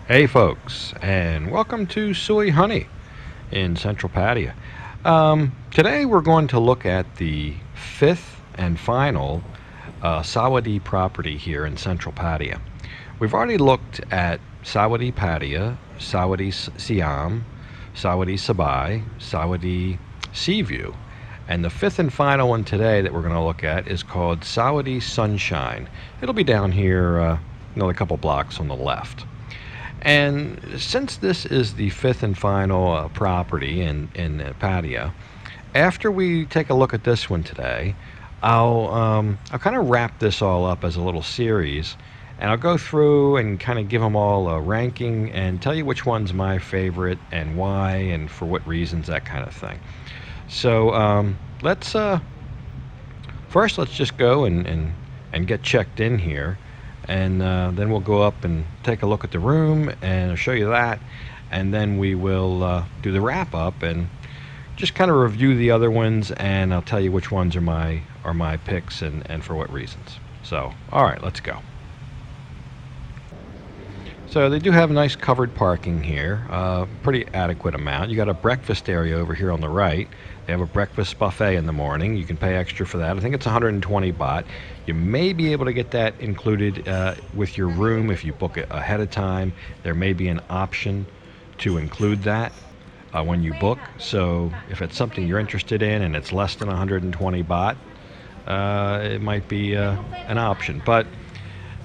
Hey folks, and welcome to Soi Honey in Central Pattaya. Today we're going to look at the fifth and final Sawadee property here in Central Pattaya. We've already looked at Sawadee Pattaya, Sawadee Siam, Sawadee Sabai, Sawadee Seaview, and the fifth and final one today that we're going to look at is called Sawasdee Sunshine. It'll be down here another couple blocks on the left. And since this is the fifth and final property in Pattaya, after we take a look at this one today, I'll kind of wrap this all up as a little series, and I'll go through and kind of give them all a ranking and tell you which one's my favorite and why and for what reasons, that kind of thing. So let's just go and get checked in here. And then we'll go up and take a look at the room and I'll show you that, and then we will do the wrap up and just kind of review the other ones, and I'll tell you which ones are my picks and for what reasons. So all right, let's go. So they do have nice covered parking here, pretty adequate amount. You got a breakfast area over here on the right. They have a breakfast buffet in the morning. You can pay extra for that. I think it's 120 baht. You may be able to get that included with your room if you book it ahead of time. There may be an option to include that when you book. So if it's something you're interested in and it's less than 120 baht, it might be an option. But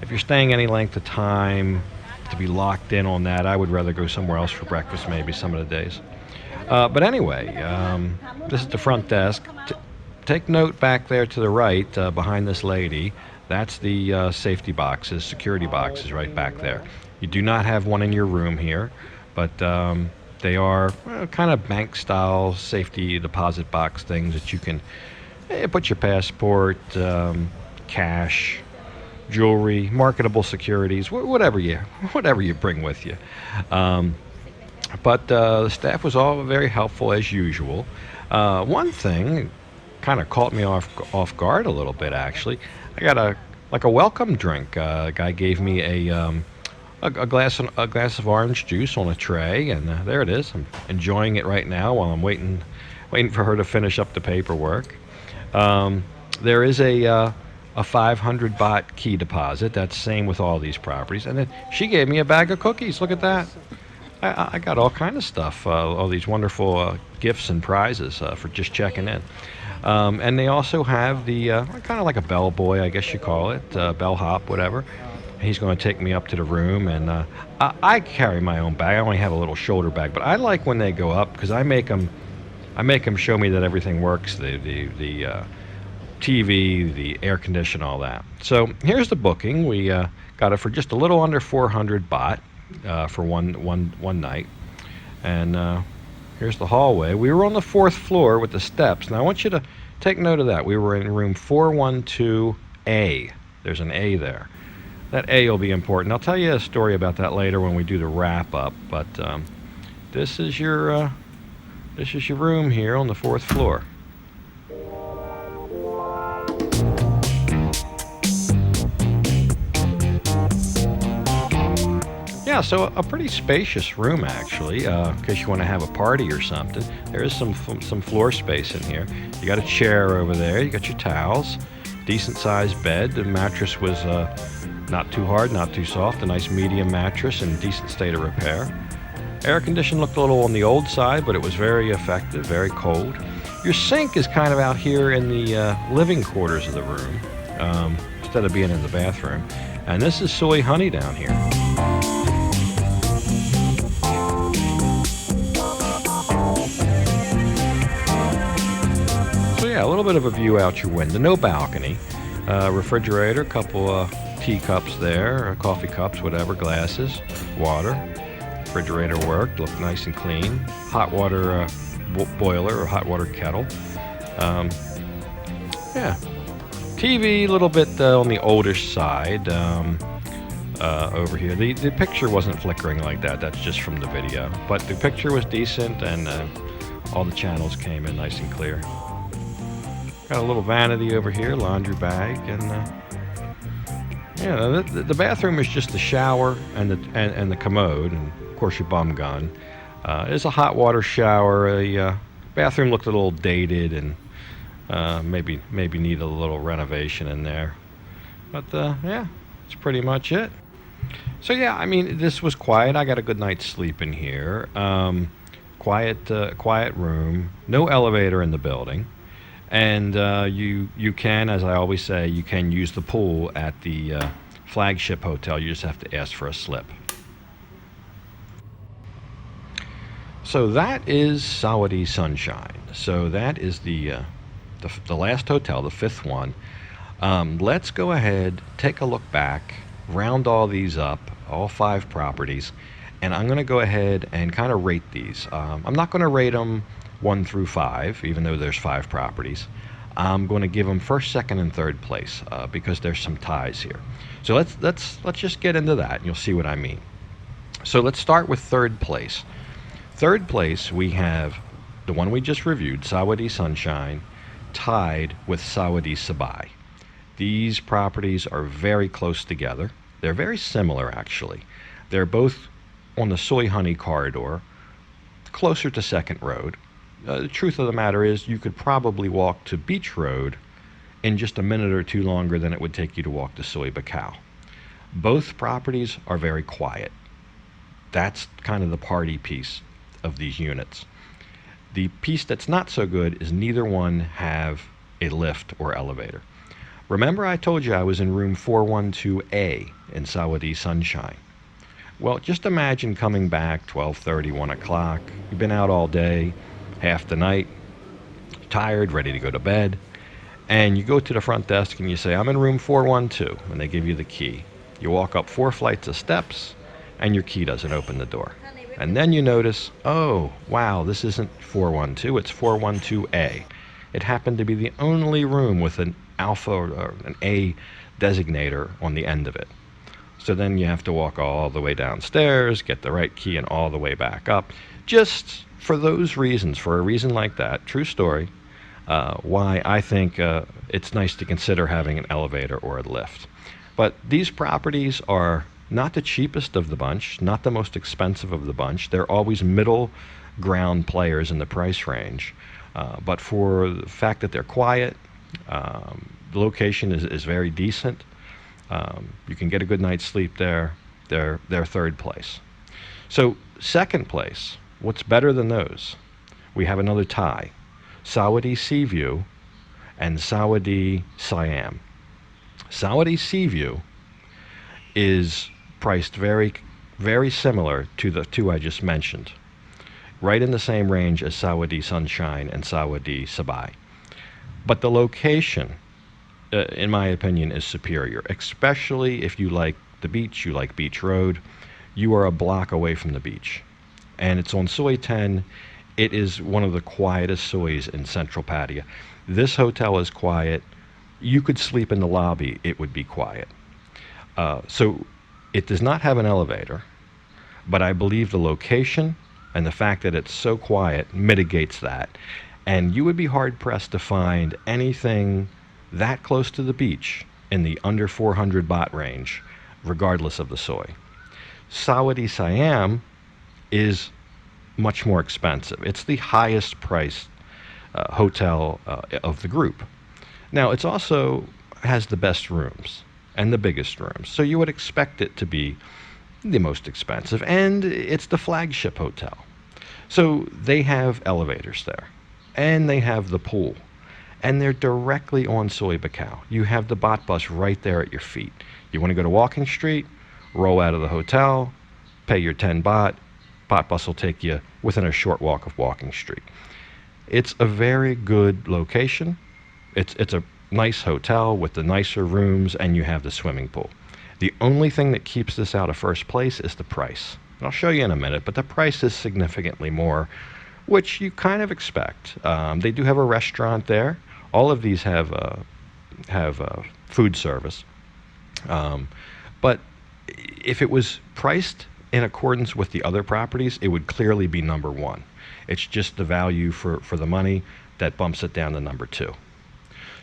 if you're staying any length of time, to be locked in on that, I would rather go somewhere else for breakfast maybe some of the days. But anyway, this is the front desk. Take note back there to the right, behind this lady. That's the safety boxes, security boxes right back there. You do not have one in your room here, but they are kind of bank-style safety deposit box things that you can put your passport, cash, jewelry, marketable securities, whatever you bring with you. But the staff was all very helpful as usual. One thing kind of caught me off guard a little bit, actually. I got a welcome drink. A guy gave me a glass of orange juice on a tray, and there it is. I'm enjoying it right now while I'm waiting for her to finish up the paperwork. There is a 500 baht key deposit. That's same with all these properties. And then she gave me a bag of cookies. Look at that. I got all kind of stuff, all these wonderful gifts and prizes for just checking in. And they also have the kind of like a bellboy, I guess you call it, bellhop, whatever. He's going to take me up to the room, and I carry my own bag. I only have a little shoulder bag, but I like when they go up because I make them show me that everything works. The TV, the air condition, all that. So here's the booking. We got it for just a little under 400 baht. For one night, and here's the hallway. We were on the fourth floor with the steps. Now I want you to take note of that. We were in room 412A. There's an A there. That A will be important. I'll tell you a story about that later when we do the wrap up. But this is your room here on the fourth floor. Yeah, so a pretty spacious room actually, in case you want to have a party or something. There is some floor space in here. You got a chair over there. You got your towels. Decent sized bed. The mattress was not too hard, not too soft. A nice medium mattress in decent state of repair. Air condition looked a little on the old side, but it was very effective, very cold. Your sink is kind of out here in the living quarters of the room, instead of being in the bathroom. And this is Soi Honey down here. Yeah, a little bit of a view out your window. No balcony. Refrigerator, a couple teacups there, coffee cups, whatever, glasses, water. Refrigerator worked, looked nice and clean. Hot water boiler or hot water kettle. Yeah. TV, a little bit on the oldish side over here. The picture wasn't flickering like that. That's just from the video. But the picture was decent, and all the channels came in nice and clear. Got a little vanity over here, laundry bag, and Yeah, the bathroom is just the shower and the commode, and of course your bum gun. It's a hot water shower. The bathroom looked a little dated and maybe need a little renovation in there. But yeah, that's pretty much it. So yeah, I mean, this was quiet. I got a good night's sleep in here. Quiet room. No elevator in the building, and you can, as I always say, you can use the pool at the flagship hotel. You just have to ask for a slip. So that is Sawasdee Sunshine. So that is the last hotel, the fifth one. Let's go ahead, take a look back, round all these up, all five properties, and I'm going to go ahead and kind of rate these. I'm not going to rate them 1 through 5, even though there's 5 properties. I'm going to give them first, second, and third place because there's some ties here. So let's just get into that, and you'll see what I mean. So let's start with third place. Third place, we have the one we just reviewed, Sawasdee Sunshine, tied with Sawadee. These properties are very close together. They're very similar, actually. They're both on the Soi Honey corridor, closer to Second Road. The truth of the matter is, you could probably walk to Beach Road in just a minute or two longer than it would take you to walk to Soi Buakhao. Both properties are very quiet. That's kind of the party piece of these units. The piece that's not so good is neither one have a lift or elevator. Remember I told you I was in room 412A in Sawasdee Sunshine? Well, just imagine coming back 12:30, 1 o'clock. You've been out all day, half the night, tired, ready to go to bed, and you go to the front desk and you say, I'm in room 412, and they give you the key. You walk up 4 flights of steps, and your key doesn't open the door. And then you notice, oh, wow, this isn't 412, it's 412A. It happened to be the only room with an alpha or an A designator on the end of it. So then you have to walk all the way downstairs, get the right key, and all the way back up. Just for those reasons, for a reason like that, true story, why I think it's nice to consider having an elevator or a lift. But these properties are not the cheapest of the bunch, not the most expensive of the bunch. They're always middle ground players in the price range. But for the fact that they're quiet, the location is very decent. You can get a good night's sleep there. They're third place. So second place, what's better than those? We have another tie. Sawadee Seaview and Sawadee Siam. Sawadee Seaview is priced very, very similar to the two I just mentioned. Right in the same range as Sawasdee Sunshine and Sawadee Sabai. But the location, in my opinion, is superior, especially if you like the beach, you like Beach Road. You are a block away from the beach. And it's on Soi 10. It is one of the quietest sois in Central Pattaya. This hotel is quiet. You could sleep in the lobby, it would be quiet. So it does not have an elevator, but I believe the location and the fact that it's so quiet mitigates that. And you would be hard-pressed to find anything that close to the beach in the under 400 baht range, regardless of the soy. Sawadee Siam is much more expensive. It's the highest priced hotel of the group. Now, it's also has the best rooms and the biggest rooms, so you would expect it to be the most expensive, and it's the flagship hotel. So they have elevators there, and they have the pool, and they're directly on Soi Buakhao. You have the bot bus right there at your feet. You want to go to Walking Street, roll out of the hotel, pay your 10 baht, bot bus will take you within a short walk of Walking Street. It's a very good location. It's a nice hotel with the nicer rooms, and you have the swimming pool. The only thing that keeps this out of first place is the price. I'll show you in a minute, but the price is significantly more, which you kind of expect. They do have a restaurant there. All of these have food service. But if it was priced in accordance with the other properties, it would clearly be number one. It's just the value for the money that bumps it down to number two.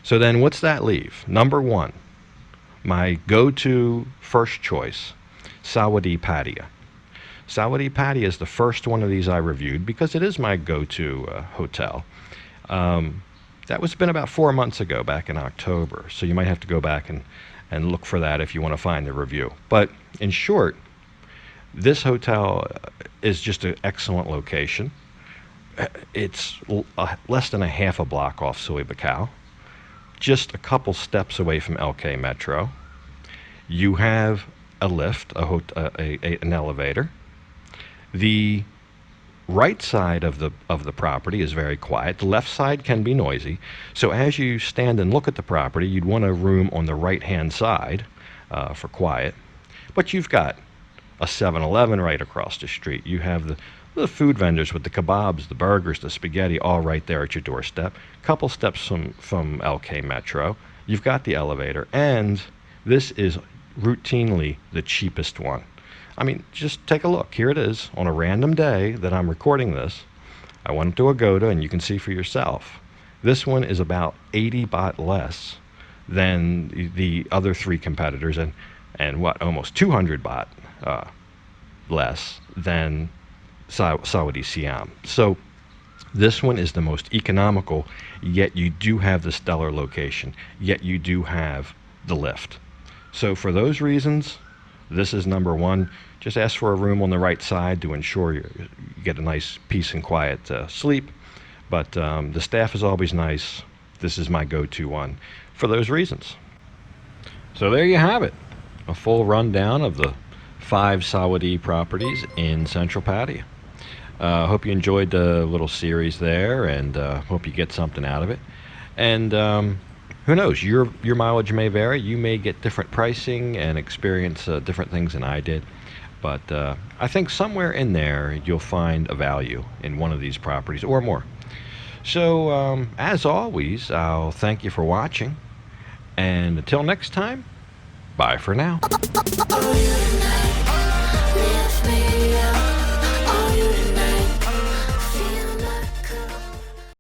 So then what's that leave? Number one, My go-to first choice, Sawasdee Pattaya. Sawasdee Pattaya is the first one of these I reviewed because it is my go-to hotel. That was been about 4 months ago, back in October, so you might have to go back and look for that if you want to find the review. But in short, this hotel is just an excellent location. It's less than a half a block off Soi Honey, just a couple steps away from LK Metro. You have a lift, an elevator. The right side of the property is very quiet. The left side can be noisy. So as you stand and look at the property, you'd want a room on the right-hand side for quiet. But you've got a 7-Eleven right across the street. You have the food vendors with the kebabs, the burgers, the spaghetti, all right there at your doorstep. Couple steps from LK Metro. You've got the elevator, and this is routinely the cheapest one. I mean, just take a look. Here it is on a random day that I'm recording this. I went to Agoda, and you can see for yourself. This one is about 80 baht less than the other three competitors, and almost 200 baht less than Sawadee Siam. So this one is the most economical, yet you do have the stellar location, yet you do have the lift. So for those reasons, this is number one. Just ask for a room on the right side to ensure you get a nice peace and quiet sleep. But the staff is always nice. This is my go-to one for those reasons. So there you have it. A full rundown of the 5 Sawadee properties in Central Pattaya. Hope you enjoyed the little series there, and hope you get something out of it. And who knows, your mileage may vary. You may get different pricing and experience different things than I did. But I think somewhere in there you'll find a value in one of these properties or more. So as always, I'll thank you for watching. And until next time, bye for now.